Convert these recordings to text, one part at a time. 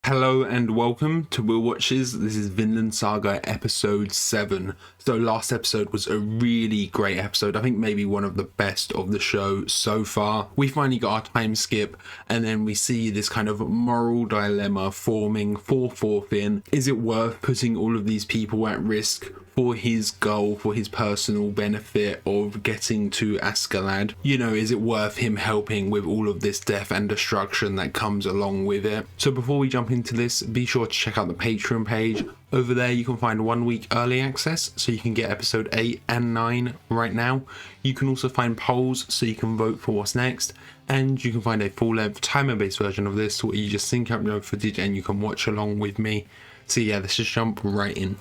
Hello and welcome to Will Watches. This is Vinland Saga episode 7. So last episode was a really great episode. I think maybe one of the best of the show so far. We finally got our time skip and then we see this kind of moral dilemma forming for Thorfinn. Is it worth putting all of these people at risk for his goal, for his personal benefit of getting to Askeladd? You know, is it worth him helping with all of this death and destruction that comes along with it? So before we jump into this, be sure to check out the Patreon page. Over there you can find 1 week early access, so you can get episode 8 and 9 right now. You can also find polls, so you can vote for what's next. And you can find a full-length timer-based version of this where you just sync up your footage and you can watch along with me. So yeah, let's just jump right in.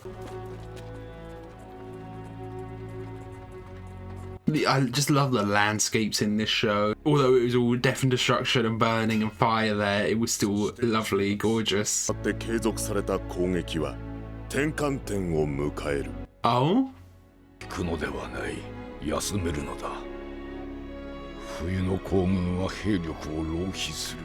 I just love the landscapes in this show. Although it was all death and destruction and burning and fire there, it was still lovely, gorgeous. Oh? 冬の行軍は兵力を浪費する.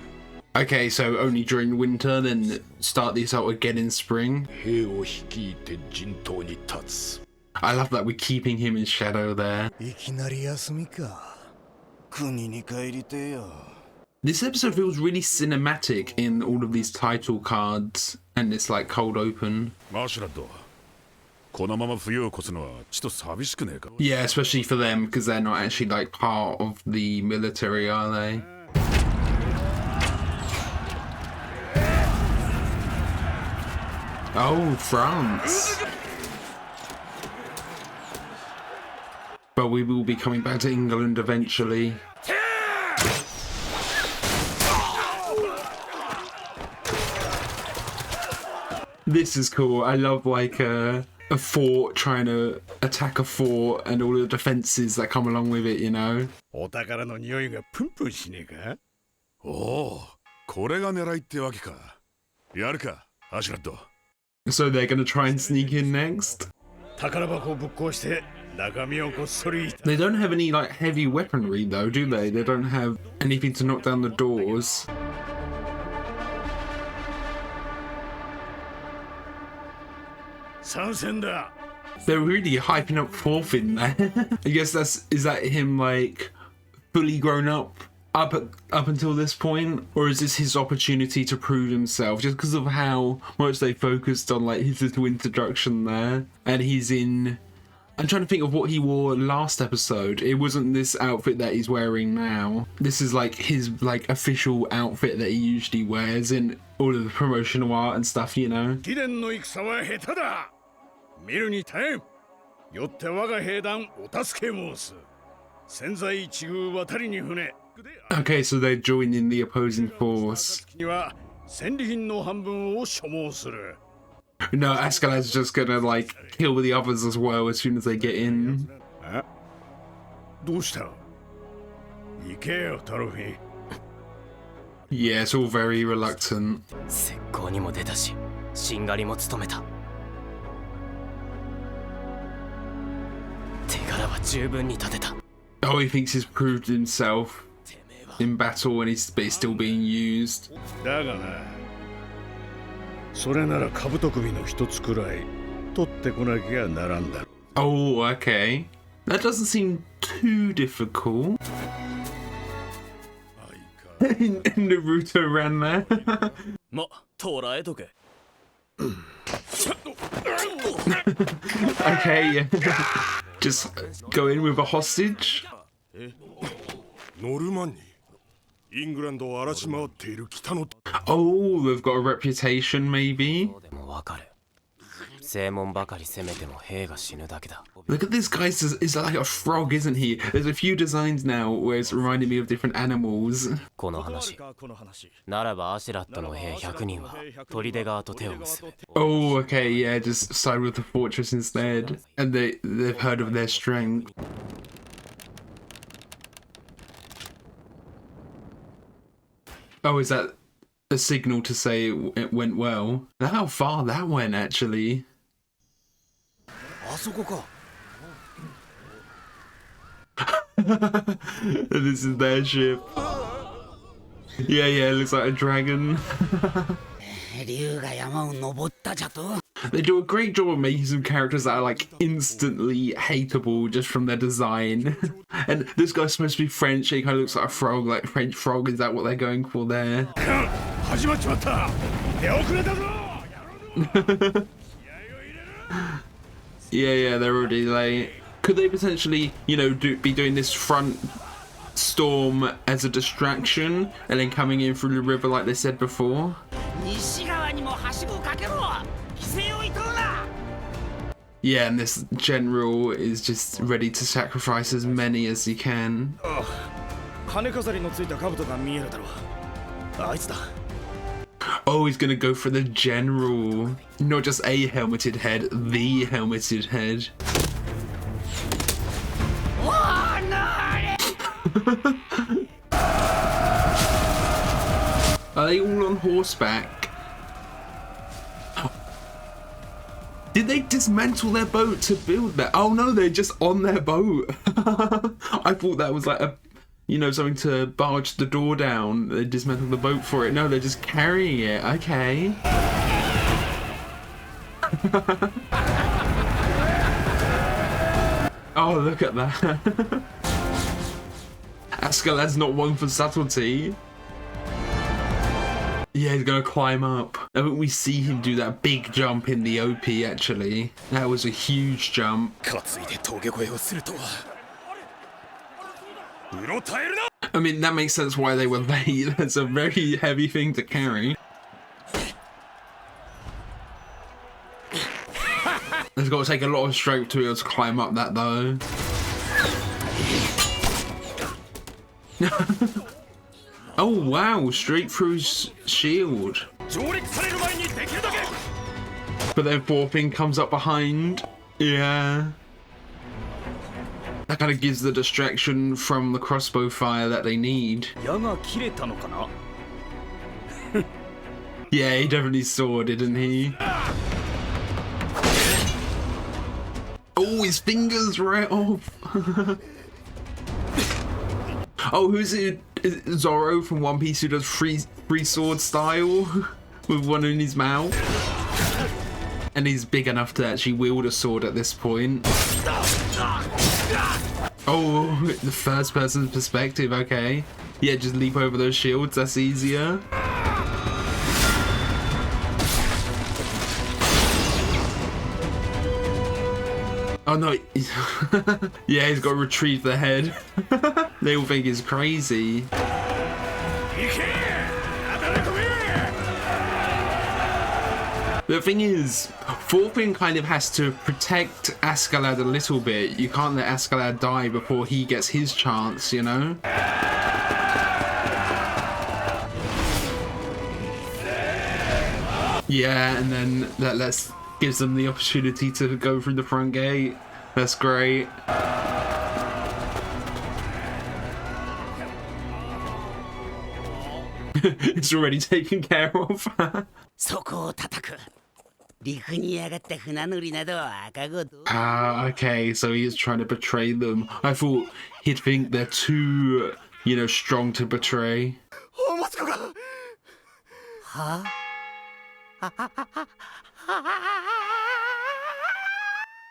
Okay, so only during winter, then start this out again in spring. 兵を率いて陣頭に立つ. I love that we're keeping him in shadow there. いきなり休みか。国に帰りてえよ. This episode feels really cinematic in all of these title cards and this like cold open. Yeah, especially for them because they're not actually like part of the military, are they? Oh, France. But we will be coming back to England eventually. This is cool. I love like a fort trying to attack a fort and all the defenses that come along with it, you know? So they're gonna try and sneak in next? They don't have any like heavy weaponry though, do they? They don't have anything to knock down the doors. They're really hyping up Thorfinn there. I guess is that him like fully grown up until this point, or is this his opportunity to prove himself? Just because of how much they focused on like his little introduction there, and he's in. I'm trying to think of what he wore last episode. It wasn't this outfit that he's wearing now. This is like his like official outfit that he usually wears in all of the promotional art and stuff, you know. Okay, so they're joining the opposing force. No, Askeladd's just gonna like kill the others as well as soon as they get in. Yeah, it's all very reluctant. Oh, he thinks he's proved himself in battle but he's still being used. Oh, okay. That doesn't seem too difficult. Naruto ran there. Okay, yeah. Just go in with a hostage. Normanni. Oh, they've got a reputation, maybe. Look at this guy, is like a frog, isn't he? There's a few designs now where it's reminding me of different animals. Oh, okay, yeah, just side with the fortress instead. And they've heard of their strength. Oh, is that a signal to say it went well? Look how far that went, actually. This is their ship. Yeah, it looks like a dragon. They do a great job of making some characters that are like instantly hateable just from their design. And this guy's supposed to be French. He kind of looks like a frog, like French frog. Is that what they're going for there? Yeah, they're already late. Could they potentially, you know, be doing this front storm as a distraction and then coming in through the river like they said before? Yeah, and this general is just ready to sacrifice as many as he can. Oh, he's gonna go for the general. Not just a helmeted head, the helmeted head. Are they all on horseback? Did they dismantle their boat to build that? Oh no, they're just on their boat. I thought that was like a, you know, something to barge the door down. They dismantled the boat for it. No, they're just carrying it. Okay. Oh, look at that. Askeladd's not one for subtlety. Yeah, he's gonna climb up. I think we see him do that big jump in the OP actually. That was a huge jump. I mean, that makes sense why they were late. That's a very heavy thing to carry. It's got to take a lot of strength to be able to climb up that though. Oh wow, straight through his shield. But then Thorfinn comes up behind. Yeah. That kind of gives the distraction from the crossbow fire that they need. Yeah, he definitely saw, didn't he? Oh, his fingers right off. Oh, who's it? Is it Zoro from One Piece who does free sword style with one in his mouth? And he's big enough to actually wield a sword at this point. Oh, the first person's perspective, okay. Yeah, just leap over those shields, that's easier. Oh no, yeah, he's got to retrieve the head. They all think he's crazy. The thing is, Thorfinn kind of has to protect Askeladd a little bit. You can't let Askeladd die before he gets his chance, you know? Yeah, and then that gives them the opportunity to go through the front gate. That's great. It's already taken care of. Okay, so he's trying to betray them. I thought he'd think they're too, you know, strong to betray. Huh?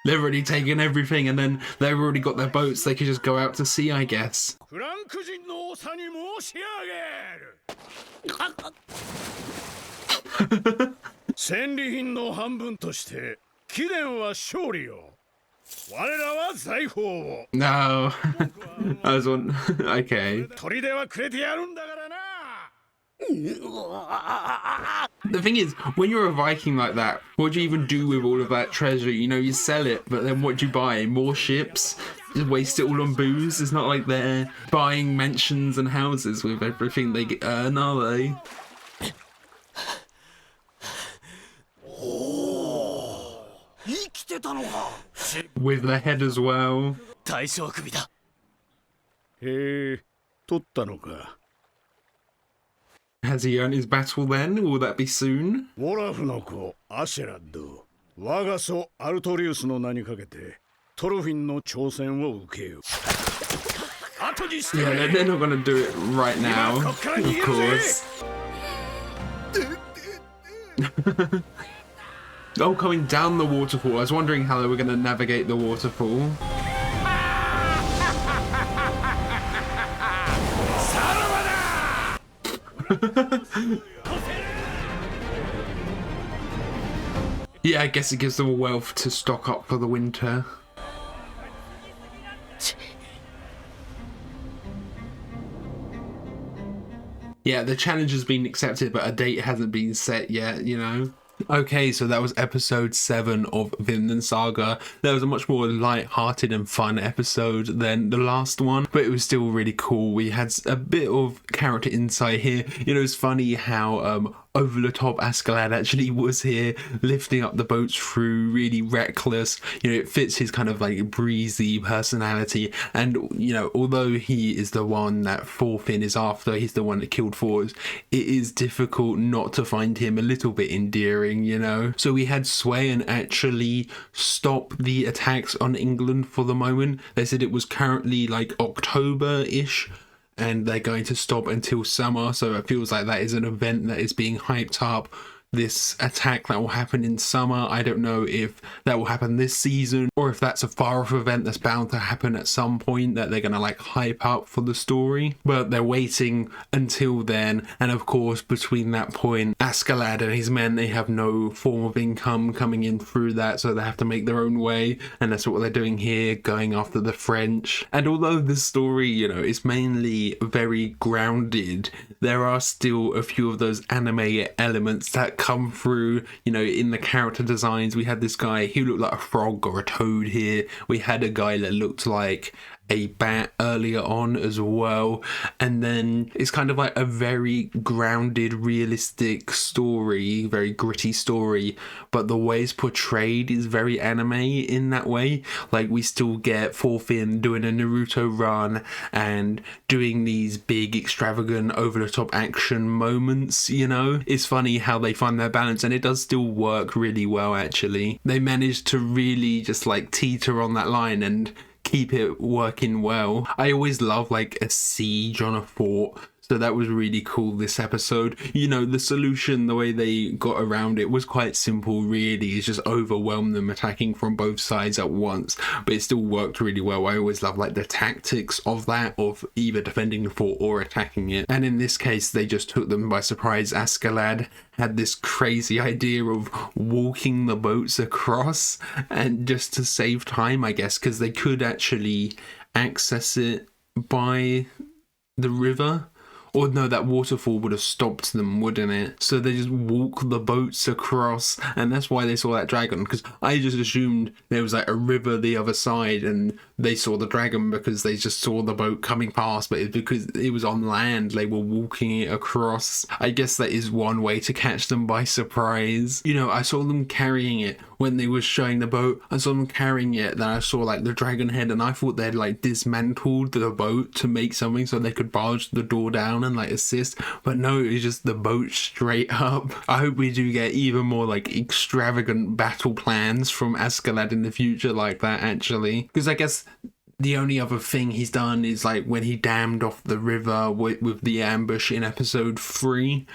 They've already taken everything and then they've already got their boats. They could just go out to sea, I guess. No. I was on. Okay. The thing is, when you're a Viking like that, what do you even do with all of that treasure? You know, you sell it, but then what do you buy? More ships? Just waste it all on booze? It's not like they're buying mansions and houses with everything they earn, are they? With the head as well. Has he earned his battle then? Will that be soon? Yeah, they're not going to do it right now, of course. Oh, coming down the waterfall. I was wondering how they were going to navigate the waterfall. Yeah, I guess it gives them a wealth to stock up for the winter. Yeah, the challenge has been accepted, but a date hasn't been set yet, you know? Okay, so that was episode 7 of Vinland Saga. That was a much more light-hearted and fun episode than the last one, but it was still really cool. We had a bit of character insight here. You know, it's funny how over the top Askeladd actually was here, lifting up the boats through, really reckless. You know, it fits his kind of like breezy personality. And, you know, although he is the one that Thorfinn is after, he's the one that killed Thors, it is difficult not to find him a little bit endearing, you know. So we had Sweyn actually stop the attacks on England for the moment. They said it was currently like October-ish, and they're going to stop until summer, so it feels like that is an event that is being hyped up. This attack that will happen in summer, I don't know if that will happen this season or if that's a far off event that's bound to happen at some point that they're gonna like hype up for the story, but they're waiting until then. And of course, between that point, Askeladd and his men, they have no form of income coming in through that, so they have to make their own way, and that's what they're doing here, going after the French. And although this story, you know, is mainly very grounded, there are still a few of those anime elements that come through, you know, in the character designs. We had this guy, he looked like a frog or a toad here. We had a guy that looked like a bat earlier on as well, and then it's kind of like a very grounded, realistic story, very gritty story, but the way it's portrayed is very anime in that way. Like, we still get Thorfinn doing a Naruto run and doing these big, extravagant, over-the-top action moments, you know? It's funny how they find their balance, and it does still work really well, actually. They managed to really just like teeter on that line and keep it working well. I always love like a siege on a fort, so that was really cool this episode. You know, the solution, the way they got around it was quite simple really. It's just overwhelm them attacking from both sides at once, but it still worked really well. I always love like the tactics of that, of either defending the fort or attacking it. And in this case, they just took them by surprise. Askeladd had this crazy idea of walking the boats across, and just to save time, I guess, because they could actually access it by the river. Or no, that waterfall would have stopped them, wouldn't it? So they just walk the boats across, and that's why they saw that dragon. Because I just assumed there was like a river the other side, and they saw the dragon because they just saw the boat coming past. But it's because it was on land, they were walking it across. I guess that is one way to catch them by surprise. You know, I saw them carrying it when they were showing the boat. I saw them carrying it, then I saw like the dragon head, and I thought they'd like dismantled the boat to make something so they could barge the door down and like assist, but no, it's just the boat straight up. I hope we do get even more like extravagant battle plans from Askeladd in the future like that, actually, because I guess the only other thing he's done is like when he dammed off the river with the ambush in episode 3.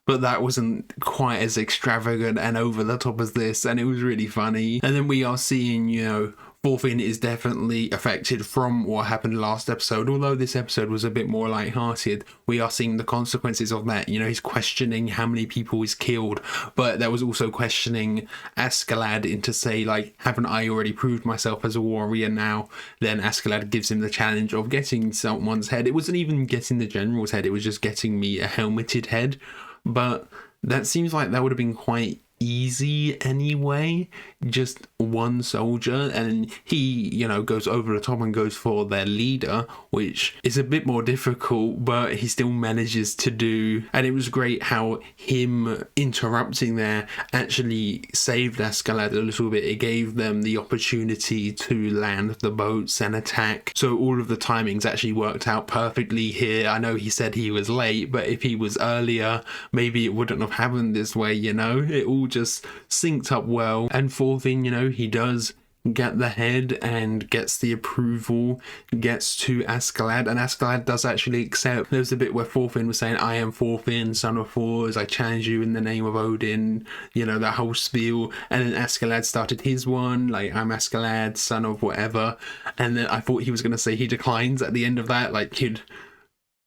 But that wasn't quite as extravagant and over the top as this, and it was really funny. And then we are seeing, you know, Thorfinn is definitely affected from what happened last episode. Although this episode was a bit more lighthearted, we are seeing the consequences of that. You know, he's questioning how many people he's killed, but there was also questioning Askeladd into say, like, haven't I already proved myself as a warrior now? Then Askeladd gives him the challenge of getting someone's head. It wasn't even getting the general's head, it was just getting me a helmeted head. But that seems like that would have been quite easy anyway, just one soldier, and he, you know, goes over the top and goes for their leader, which is a bit more difficult, but he still manages to do. And it was great how him interrupting there actually saved Askeladd a little bit. It gave them the opportunity to land the boats and attack, so all of the timings actually worked out perfectly here. I know he said he was late, but if he was earlier, maybe it wouldn't have happened this way, you know. It all just synced up well. And Thorfinn, you know, he does get the head and gets the approval, gets to Askeladd, and Askeladd does actually accept. There's a bit where Thorfinn was saying, I am Thorfinn, son of Thor, I challenge you in the name of Odin, you know, that whole spiel. And then Askeladd started his one, like, I'm Askeladd, son of whatever. And then I thought he was going to say he declines at the end of that, like he'd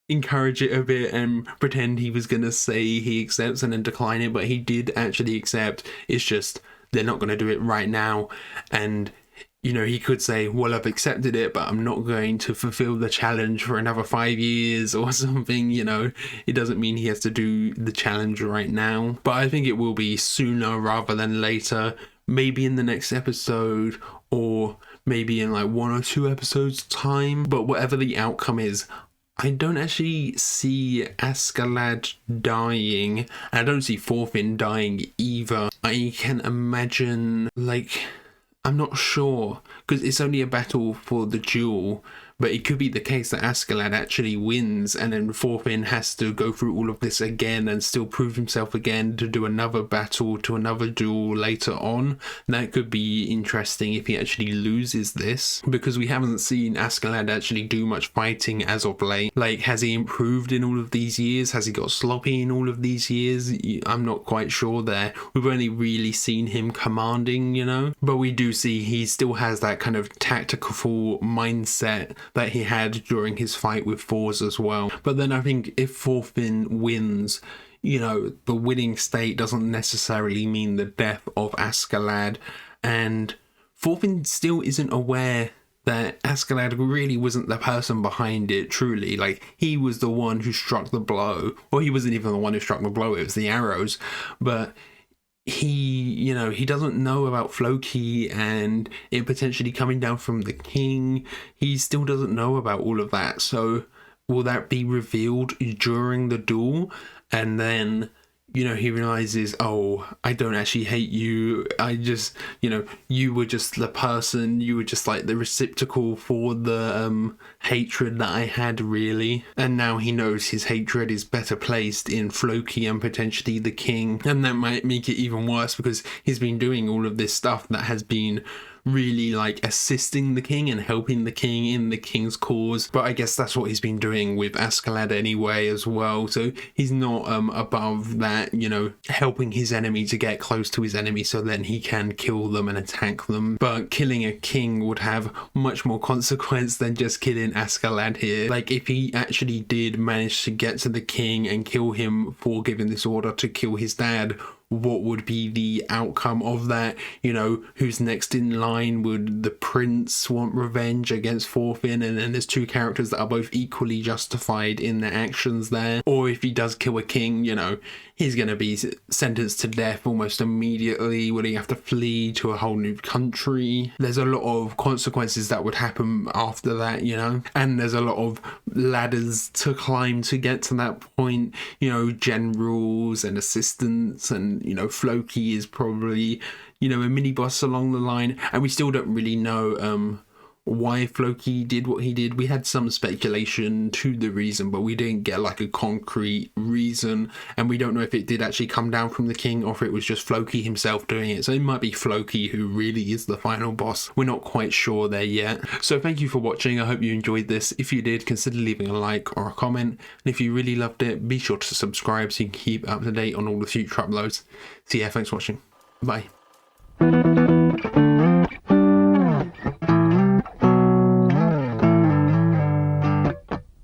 encourage it a bit and pretend he was going to say he accepts and then decline it, but he did actually accept. It's just they're not going to do it right now. And you know, he could say, well, I've accepted it, but I'm not going to fulfill the challenge for another 5 years or something, you know. It doesn't mean he has to do the challenge right now, but I think it will be sooner rather than later, maybe in the next episode or maybe in like 1 or 2 episodes time. But whatever the outcome is, I don't actually see Askeladd dying. I don't see Thorfinn dying either. I can imagine, like, I'm not sure, because it's only a battle for the duel, but it could be the case that Askeladd actually wins and then Thorfinn has to go through all of this again and still prove himself again to do another battle, to another duel later on. That could be interesting if he actually loses this, because we haven't seen Askeladd actually do much fighting as of late. Like, has he improved in all of these years? Has he got sloppy in all of these years? I'm not quite sure there. We've only really seen him commanding, you know, but we do see he still has that kind of tactical mindset that he had during his fight with Thors as well. But then I think if Thorfinn wins, you know, the winning state doesn't necessarily mean the death of Askeladd, and Thorfinn still isn't aware that Askeladd really wasn't the person behind it, truly. Like, he was the one who struck the blow. Well, he wasn't even the one who struck the blow, it was the arrows. But he, you know, he doesn't know about Floki and it potentially coming down from the king. He still doesn't know about all of that. So will that be revealed during the duel? And then, you know, he realizes, oh, I don't actually hate you. I just, you know, you were just the person, you were just like the receptacle for the hatred that I had, really. And now he knows his hatred is better placed in Floki and potentially the king. And that might make it even worse because he's been doing all of this stuff that has been really like assisting the king and helping the king in the king's cause. But I guess that's what he's been doing with Askeladd anyway as well. So he's not above that, you know, helping his enemy to get close to his enemy so then he can kill them and attack them. But killing a king would have much more consequence than just killing Askeladd here. Like, if he actually did manage to get to the king and kill him for giving this order to kill his dad, what would be the outcome of that? You know, who's next in line? Would the prince want revenge against Thorfinn? And then there's 2 characters that are both equally justified in their actions there. Or if he does kill a king, you know, he's going to be sentenced to death almost immediately. Would he have to flee to a whole new country? There's a lot of consequences that would happen after that, you know, and there's a lot of ladders to climb to get to that point, you know, generals and assistants, and you know, Floki is probably, you know, a mini boss along the line, and we still don't really know why Floki did what he did. We had some speculation to the reason, but we didn't get like a concrete reason, and we don't know if it did actually come down from the king or if it was just Floki himself doing it. So it might be Floki who really is the final boss. We're not quite sure there yet. So thank you for watching. I hope you enjoyed this. If you did, consider leaving a like or a comment, and if you really loved it, be sure to subscribe so you can keep up to date on all the future uploads. So yeah, thanks for watching. Bye.